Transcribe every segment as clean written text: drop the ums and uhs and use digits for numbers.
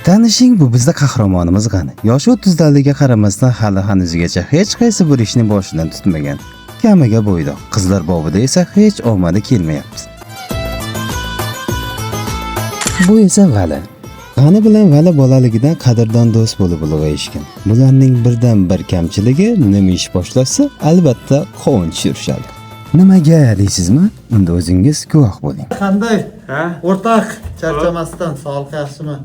Tanishing, bu bizda qahramonimiz G'ani. Yoshi 30'larga qaramasdan hali hanuzgacha hech qaysi bir ishni boshidan tutmagan. Kamiga bo'ydoq. Qizlar bobida esa hech omadi kelmayapti. Bu esa Vali. G'ani bilan Vali bolaligidan qadrdon do'st bo'lib ulg'ayishgan. Bularning birdan bir kamchiligi nima ish boshlasa, albatta qovun tushirishadi. Nimaga deysizmi? Unda o'zingiz guvoh bo'ling. Qanday? Ha? O'rtoq, charchamasdan, sog'liq yaxshimi?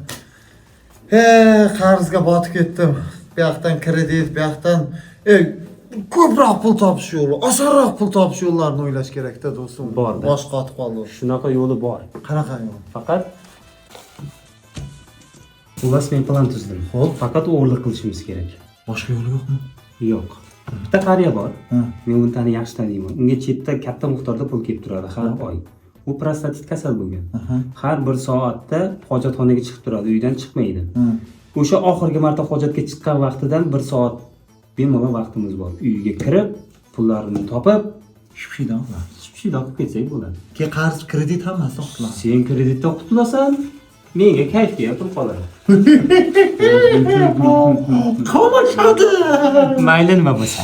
Qarzga botib ketdim. Bu yoqdan kredit, bu yoqdan ko'proq pul topish yo'li, osonroq pul topish yo'llarini o'ylash kerak-da do'stim. Bor-da. Bosh qotib qoldi. Shunaqa yo'li bor. Qanaqa yo'l? Faqat xullas men plan tuzdim. Xo'p, faqat o'g'irlik qilishimiz kerak. Boshqa yo'li yo'qmi? Yo'q. Bitta qariya bor. Ha. Men uni yaxshi taniyman. Unga chetda katta miqdorda pul kelib turadi har oy. U prostatit kasal bo'lgan. Har bir soatda hojatxonaga chiqib turadi, uydan chiqmaydi. O'sha oxirgi marta hojatga chiqqan vaqtidan 1 soat bemalol vaqtimiz bor. Uyiga kirib, pullarini topib, Shipshidan. shipshida olib ketsak bo'ladi. Keyin qarz, kredit hammasi qilamiz. Sen kreditdan qutulasan, menga kayfga pul qoladi. Qamashadi. Mayli nima bo'lsa.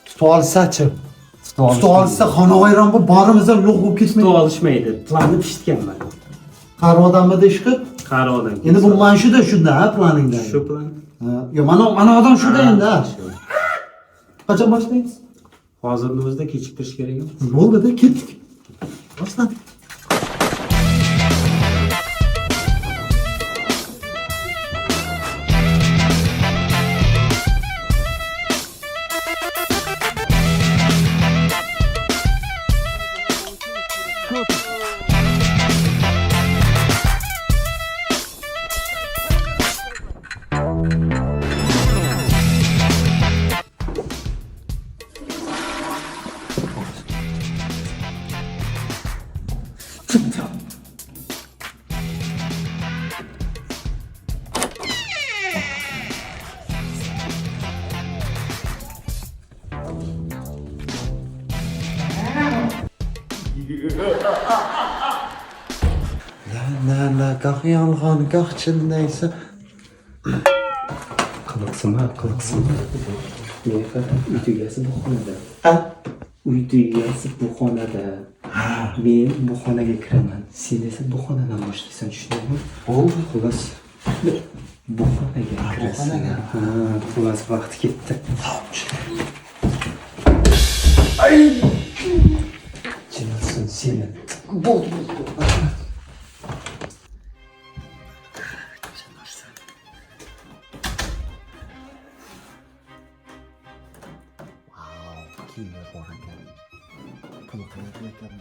Tutib olsa-chi? Tutib olsa xonavayron bu borimizdan lo'q bo'lib ketmaydi. Tutib olishmaydi. Planni pishitganman. Qari odamda ish qilib. Qari odam. Endi bu mana shunda, ha, planingda. Shu plan. Yo, mana odam shunda endi. Qachon boshlaymiz? Hozirni o'zida kechiktirish kerak emas. Bo'ldi-da, ketdik. Boshladik. La, goh yolg'on, goh chin-naysa. Qiliqsima. Men uy tugasi bu xonada. Ha? Uy tugasi bu xonada. Men bu xonaga kiraman. Sen esa bu xonadan boshlaysan, tushundingmi? Bo'ldi. Xullas bu xonaga kirasan. Xullas vaqt ketdi. Ay! Jinosin seni. Bo'ldi. Kiyimlar bor ekan. Pul qilayotgan.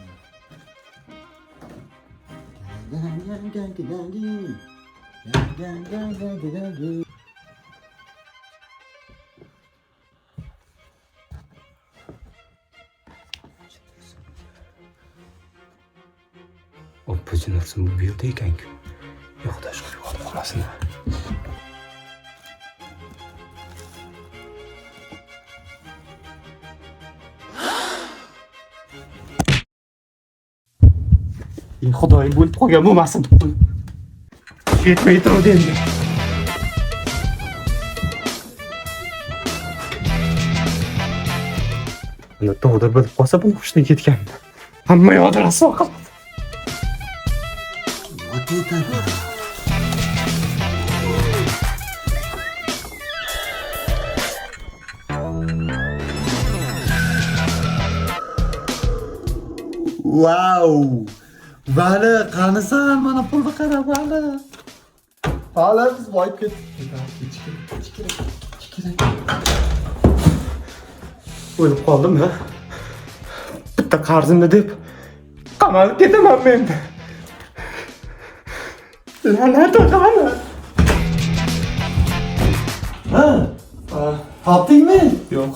Oppa jinosin bu yerda ekan-ku. Yo'q, tashqari olib qolasin. Xudoyim bo'lib qolgan bo'lmasin. Ketmay turdi endi. Uni to'g'ri bilib qolsa bu hushdan ketgan. Hamma yoqda rasvo qiladi. Wow! Vali, qanisan? Mana pulni qara, Vali. Vali, biz boyib ketdik. O'lib qoldim, ha? Bitta qarzimni deb qamalib ketaman men. La'nat qani? Ha? Topdingmi? Yo'q.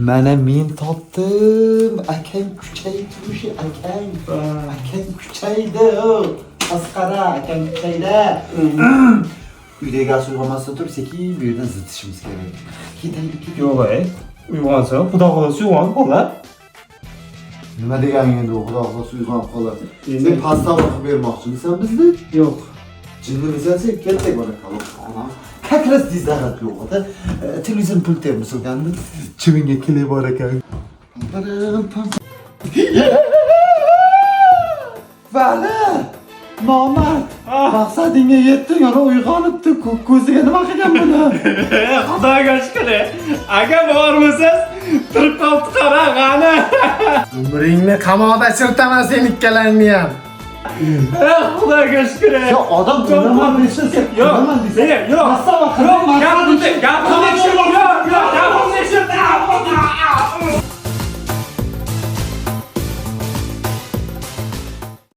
Mana men topdim. Akang kuchaytirmishi, akang. Akang kuchaydi. Asqara, akang kuchaydi. Uydagi gaz uyg'onmasdan turib, sekin bu yerdan zitishimiz kerak. Ketaylik. Yo'q, uyg'onsa, xudo xohlasa uyg'onib qolar. Nima deganing endi, xudo xohlasa uyg'onib qoladi. Sen pastavra qilib bermoqchimisan bizni? Yo'q, Jinimizatsiya kelsak barakalloh. Как раз здесь загадка yo'q edi. Televizor pulti ham buzilgandi. Chivingga kelib bor ekan. Vali! Nomard! Maqsadingga yetding, yana uyg'onibdi. Ko'ziga nima qilgan buni? Xudoga shukr. Agar bormisiz, turib qoldi qara, g'ani. Umringni qamoqda chirtaman sen ikkalangni ham. Xudoga shukr. Ya odam qilaman desa, Yo'q, yo'q. Gap bunday,